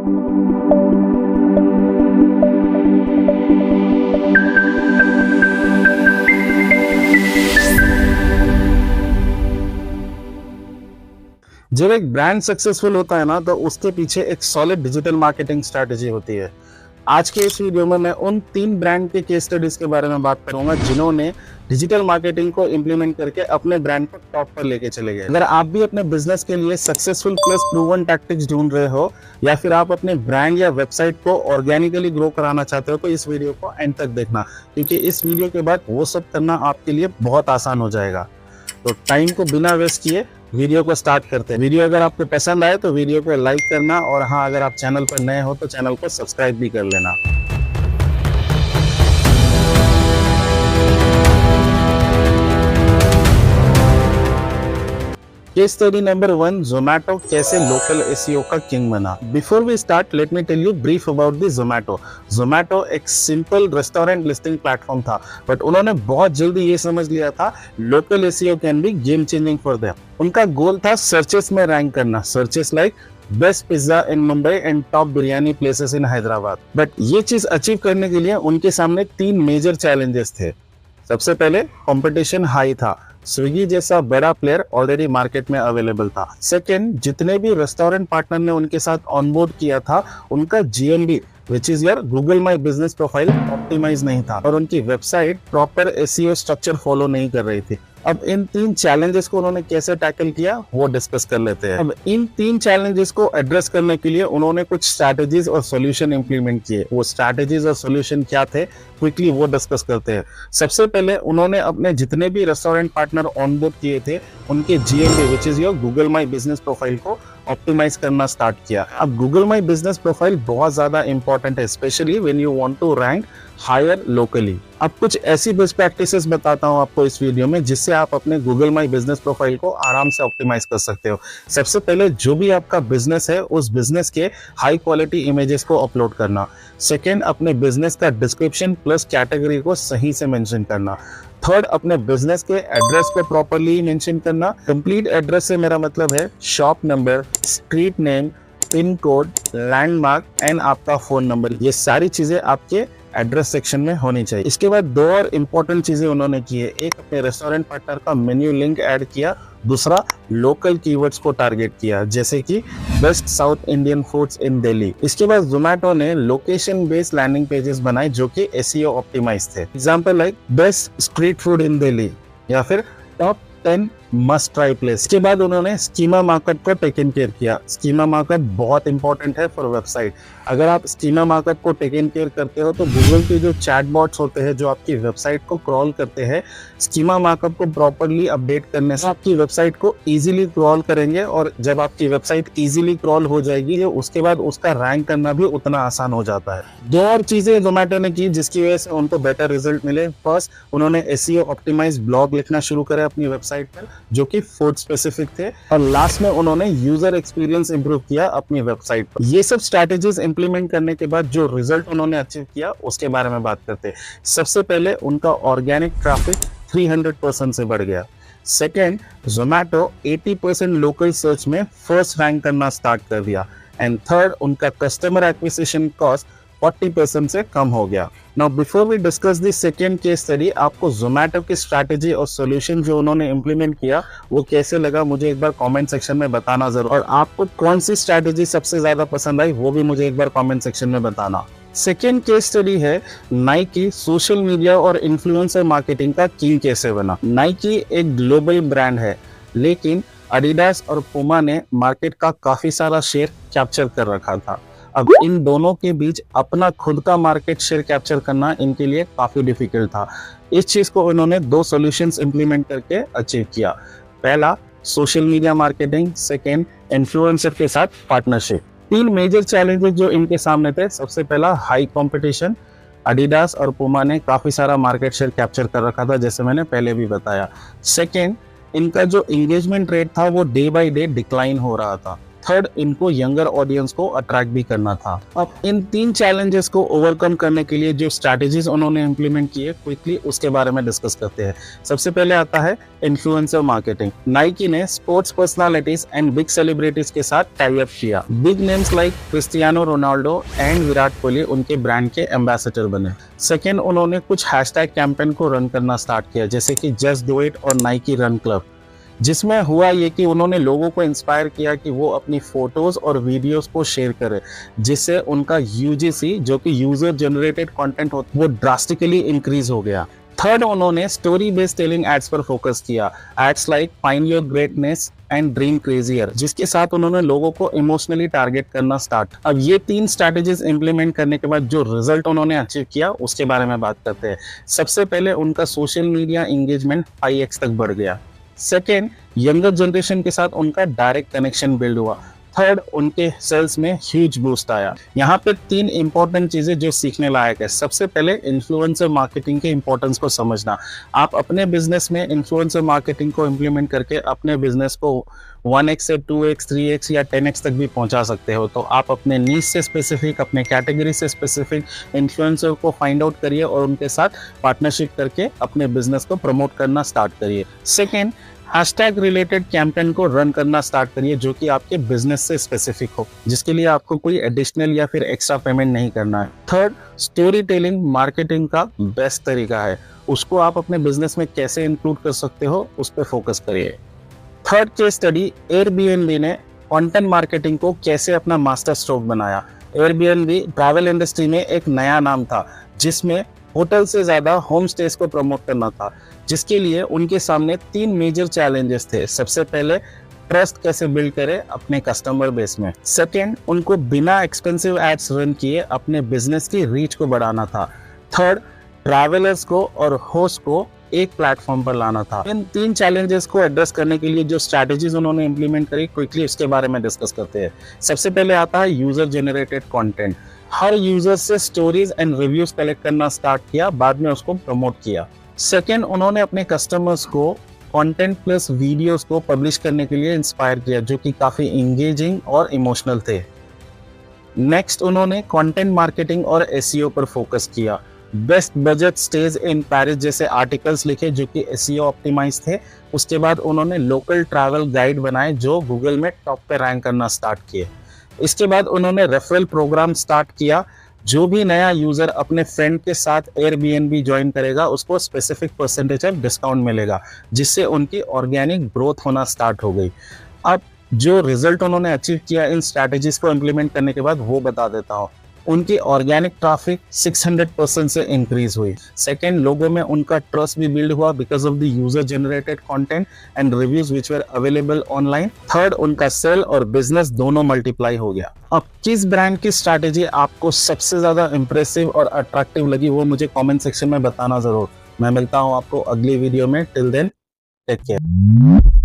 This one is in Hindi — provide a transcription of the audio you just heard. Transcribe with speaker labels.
Speaker 1: जब एक ब्रांड सक्सेसफुल होता है ना, तो उसके पीछे एक सॉलिड डिजिटल मार्केटिंग स्ट्रेटेजी होती है। आज के इस वीडियो में मैं उन 3 ब्रांड के केस स्टडीज के बारे में बात करूंगा जिन्होंने डिजिटल मार्केटिंग को इंप्लीमेंट करके अपने ब्रांड को टॉप पर लेके चले गए। अगर आप भी अपने बिजनेस के लिए सक्सेसफुल प्लस प्रूवन टैक्टिक्स ढूंढ रहे हो या फिर आप अपने ब्रांड या वेबसाइट को ऑर्गेनिकली ग्रो कराना चाहते हो, तो इस वीडियो को एंड तक देखना, क्योंकि इस वीडियो के बाद वो सब करना आपके लिए बहुत आसान हो जाएगा। तो टाइम को बिना वेस्ट किए वीडियो को स्टार्ट करते हैं। वीडियो अगर आपको पसंद आए तो वीडियो को लाइक करना, और हाँ, अगर आप चैनल पर नए हो तो चैनल को सब्सक्राइब भी कर लेना। केस स्टडी नंबर 1, जोमैटो कैसे लोकल एसईओ का किंग बना। Before we start, let me tell you brief about the Zomato. Zomato एक सिंपल रेस्टोरेंट लिस्टिंग प्लेटफॉर्म था, बट उन्होंने बहुत जल्दी ये समझ लिया था local SEO can be game changing for them. उनका गोल था सर्चेस में रैंक करना, searches like best pizza in Mumbai and top biryani places in Hyderabad. But ये चीज अचीव करने के लिए उनके सामने 3 मेजर चैलेंजेस थे। सबसे पहले कंपटीशन हाई था, स्विगी जैसा बड़ा प्लेयर ऑलरेडी मार्केट में अवेलेबल था। सेकेंड, जितने भी रेस्टोरेंट पार्टनर ने उनके साथ ऑनबोर्ड किया था, उनका GMB which is your Google my business profile optimise नहीं था, और उनकी website proper SEO structure follow नहीं कर रही थी। अब इन 3 चैलेंजेस को उन्होंने कैसे टैकल किया वो डिस्कस कर लेते हैं। अब इन 3 चैलेंजेस को एड्रेस करने के लिए उन्होंने कुछ स्ट्रैटेजीज और सॉल्यूशन इंप्लीमेंट किए। वो स्ट्रैटेजीज और सॉल्यूशन क्या थे, क्विकली वो डिस्कस करते हैं। सबसे पहले उन्होंने अपने जितने भी रेस्टोरेंट पार्टनर ऑनबोर्ड किए थे, उनके GMB which is your Google my business profile को ऑप्टिमाइज करना स्टार्ट किया। अब गूगल माई बिजनेस प्रोफाइल बहुत ज्यादा इंपॉर्टेंट है, specially when you want to rank higher locally. अब कुछ ऐसी बेस्ट प्रैक्टिसेस बताता हूं आपको इस वीडियो में, जिससे आप अपने गूगल माई बिजनेस प्रोफाइल को आराम से ऑप्टिमाइज कर सकते हो। सबसे पहले, जो भी आपका बिजनेस है उस बिजनेस के हाई क्वालिटी इमेजेस को अपलोड करना। सेकेंड, अपने बिजनेस का डिस्क्रिप्शन प्लस कैटेगरी को सही से मेंशन करना। थर्ड, अपने बिजनेस के एड्रेस को प्रॉपर्ली मेंशन करना। कंप्लीट एड्रेस से मेरा मतलब है shop number, street name, pin code, landmark and आपका फोन नंबर। ये सारी चीजें आपके एड्रेस सेक्शन में होनी चाहिए। इसके बाद 2 और इम्पोर्टेंट चीजें उन्होंने की है। एक, अपने रेस्टोरेंट पार्टनर का मेन्यू लिंक ऐड किया। दूसरा, लोकल कीवर्ड्स को टारगेट किया, जैसे कि बेस्ट साउथ इंडियन फूड्स इन दिल्ली। इसके बाद जोमैटो ने लोकेशन बेस्ड लैंडिंग पेजेस बनाए जो कि एसईओ ऑप्टिमाइज थे। Example like best street food in Delhi या फिर टॉप 10 मस्ट ट्राई प्लेस। इसके बाद उन्होंने स्कीमा मार्केट को टेक इन केयर किया। स्कीमा मार्केट बहुत इंपॉर्टेंट है फॉर वेबसाइट। अगर आप स्कीमा मार्केट को टेक इन केयर करते हो तो गूगल के जो चैटबॉट्स होते हैं जो आपकी वेबसाइट को क्रॉल करते हैं, स्कीमा मार्कअप को प्रॉपर्ली अपडेट करने से आपकी वेबसाइट को इजीली क्रॉल करेंगे, और जब आपकी वेबसाइट इजीली क्रॉल हो जाएगी तो उसके बाद उसका रैंक करना भी उतना आसान हो जाता है। 2 और चीजें जोमैटो ने की जिसकी वजह से उनको बेटर रिजल्ट मिले। फर्स्ट, उन्होंने एसईओ ऑप्टिमाइज ब्लॉग लिखना शुरू करे अपनी वेबसाइट पर जो कि फूड स्पेसिफिक थे, और लास्ट में उन्होंने यूजर एक्सपीरियंस इंप्रूव किया अपनी वेबसाइट पर। ये सब स्ट्रैटेजीज इंप्लीमेंट करने के बाद जो रिजल्ट उन्होंने अचीव किया उसके बारे में बात करते हैं। सबसे पहले, उनका ऑर्गेनिक ट्रैफिक 300% से बढ़ गया। सेकेंड, जोमैटो 80% लोकल सर्च में फर्स्ट रैंक करना स्टार्ट कर दिया। एंड थर्ड, उनका कस्टमर एक्विजिशन कॉस्ट 40% से कम हो गया। Now before we discuss the second case study, आपको जोमैटो की स्ट्रैटेजी और सॉल्यूशन जो उन्होंने इंप्लीमेंट किया वो कैसे लगा मुझे एक बार कमेंट सेक्शन में बताना जरूर, और आपको कौन सी स्ट्रैटेजी सबसे ज्यादा पसंद आई वो भी मुझे एक बार कमेंट सेक्शन में बताना। सेकेंड केस स्टडी है नाइकी सोशल मीडिया और इन्फ्लुएंसर मार्केटिंग का किंग कैसे बना। नाइकी एक ग्लोबल ब्रांड है, लेकिन एडिडास और पुमा ने मार्केट का काफी सारा शेयर कैप्चर कर रखा था। अब इन दोनों के बीच अपना खुद का मार्केट शेयर कैप्चर करना इनके लिए काफी डिफिकल्ट था। इस चीज को इन्होंने 2 सॉल्यूशंस इंप्लीमेंट करके अचीव किया। पहला, social media marketing. Second, influencer के साथ पार्टनरशिप। 3 मेजर चैलेंजेस जो इनके सामने थे। सबसे पहला, हाई कंपटीशन। एडिडास और पुमा ने काफी सारा मार्केट शेयर कैप्चर कर रखा था, जैसे मैंने पहले भी बताया। सेकेंड, इनका जो एंगेजमेंट रेट था वो डे बाय डे डिक्लाइन हो रहा था। थर्ड, इनको यंगर ऑडियंस को अट्रैक्ट भी करना था। अब इन 3 चैलेंजेस को ओवरकम करने के लिए जो स्ट्रैटेजीज उन्होंने इंप्लीमेंट किए, क्विकली उसके बारे में डिस्कस करते हैं। सबसे पहले आता है इन्फ्लुएंसर मार्केटिंग। नाइकी ने sports personalities and big celebrities के साथ टाई अप किया। Big names like Cristiano Ronaldo and Virat Kohli उनके ब्रांड के एम्बेसडर बने। सेकेंड, उन्होंने कुछ हैशटैग कैंपेन को रन करना स्टार्ट किया, जैसे कि जस्ट डू इट और नाइकी रन क्लब, जिसमें हुआ ये कि उन्होंने लोगों को इंस्पायर किया कि वो अपनी फोटोज और वीडियोस को शेयर करें, जिससे उनका यूजीसी, जो कि यूजर जनरेटेड कंटेंट होता है, वो ड्रास्टिकली इंक्रीज हो गया। थर्ड, उन्होंने स्टोरी बेस्ड टेलिंग एड्स पर फोकस किया। Ads like find your greatness and dream crazier, जिसके साथ उन्होंने लोगों को इमोशनली टारगेट करना स्टार्ट। अब ये 3 स्ट्रैटेजीज इंप्लीमेंट करने के बाद जो रिजल्ट उन्होंने अचीव किया उसके बारे में बात करते हैं। सबसे पहले उनका सोशल मीडिया एंगेजमेंट 5x तक बढ़ गया। सेकेंड, यंगर जनरेशन के साथ उनका डायरेक्ट कनेक्शन बिल्ड हुआ। थर्ड, उनके सेल्स में ह्यूज बूस्ट आया। यहाँ पे 3 इंपॉर्टेंट चीजें जो सीखने लायक है। सबसे पहले इन्फ्लुएंसर मार्केटिंग के इंपॉर्टेंस को समझना। आप अपने बिजनेस में इन्फ्लुएंसर मार्केटिंग को इम्प्लीमेंट करके अपने बिजनेस को 1x से 2x, 3x या 10x तक भी पहुंचा सकते हो। तो आप अपने नीश से स्पेसिफिक, अपने कैटेगरी से स्पेसिफिक इन्फ्लुएंसर को फाइंड आउट करिए और उनके साथ पार्टनरशिप करके अपने बिजनेस को प्रमोट करना स्टार्ट करिए। सेकेंड, हैशटैग रिलेटेड कैंपेन को रन करना स्टार्ट करिए जो कि आपके बिजनेस से स्पेसिफिक हो, जिसके लिए आपको कोई एडिशनल या फिर एक्स्ट्रा पेमेंट नहीं करना है। थर्ड, स्टोरी टेलिंग मार्केटिंग का बेस्ट तरीका है, उसको आप अपने बिजनेस में कैसे इंक्लूड कर सकते हो उस पर फोकस करिए। थर्ड केस स्टडी, एयरबीएनबी ने कंटेंट मार्केटिंग को कैसे अपना मास्टर स्ट्रोक बनाया। एयरबीएनबी ट्रैवल इंडस्ट्री में एक नया नाम था, जिसमें होटल से ज्यादा होम स्टेज को प्रमोट करना था, जिसके लिए उनके सामने 3 मेजर चैलेंजेस थे। सबसे पहले, ट्रस्ट कैसे बिल्ड करें अपने कस्टमर बेस में। सेकेंड, उनको बिना एक्सपेंसिव एड्स रन किए अपने बिजनेस की रीच को बढ़ाना था। थर्ड, ट्रैवलर्स को और होस्ट को एक प्लेटफॉर्म पर लाना था। इन 3 चैलेंजेस को एड्रेस करने के लिए जो स्ट्रैटेजीज उन्होंने इंप्लीमेंट करी, क्विकली उसके बारे में डिस्कस करते हैं। सबसे पहले आता है यूजर जनरेटेड कंटेंट। हर यूजर से स्टोरीज एंड रिव्यूज कलेक्ट करना स्टार्ट किया, बाद में उसको प्रमोट किया। सेकेंड, उन्होंने अपने कस्टमर्स को कंटेंट प्लस वीडियोस को पब्लिश करने के लिए इंस्पायर किया, जो कि काफी एंगेजिंग और इमोशनल थे। नेक्स्ट, उन्होंने कंटेंट मार्केटिंग और एसईओ पर फोकस किया। Best budget stage in Paris जैसे आर्टिकल्स लिखे जो कि एसईओ ऑप्टिमाइज थे। उसके बाद उन्होंने लोकल ट्रैवल गाइड बनाए जो गूगल में टॉप पे रैंक करना स्टार्ट किए। इसके बाद उन्होंने रेफरल प्रोग्राम स्टार्ट किया। जो भी नया यूजर अपने फ्रेंड के साथ एयरबीएनबी ज्वाइन करेगा उसको स्पेसिफिक परसेंटेज ऑफ डिस्काउंट मिलेगा, जिससे उनकी ऑर्गेनिक ग्रोथ होना स्टार्ट हो गई। अब जो रिजल्ट उन्होंने अचीव किया इन स्ट्रैटेजीज को इम्प्लीमेंट करने के बाद वो बता देता हूँ। उनकी ऑर्गेनिक ट्रैफिक 600% से इंक्रीज हुई। सेकेंड, लोगों में उनका ट्रस्ट भी बिल्ड हुआ because of the user generated content and reviews which were available online. Third, उनका सेल और बिजनेस दोनों मल्टीप्लाई हो गया। अब किस ब्रांड की स्ट्रैटेजी आपको सबसे ज्यादा इंप्रेसिव और अट्रैक्टिव लगी वो मुझे कॉमेंट सेक्शन में बताना जरूर। मैं मिलता हूँ आपको अगली वीडियो में। Till then, take care.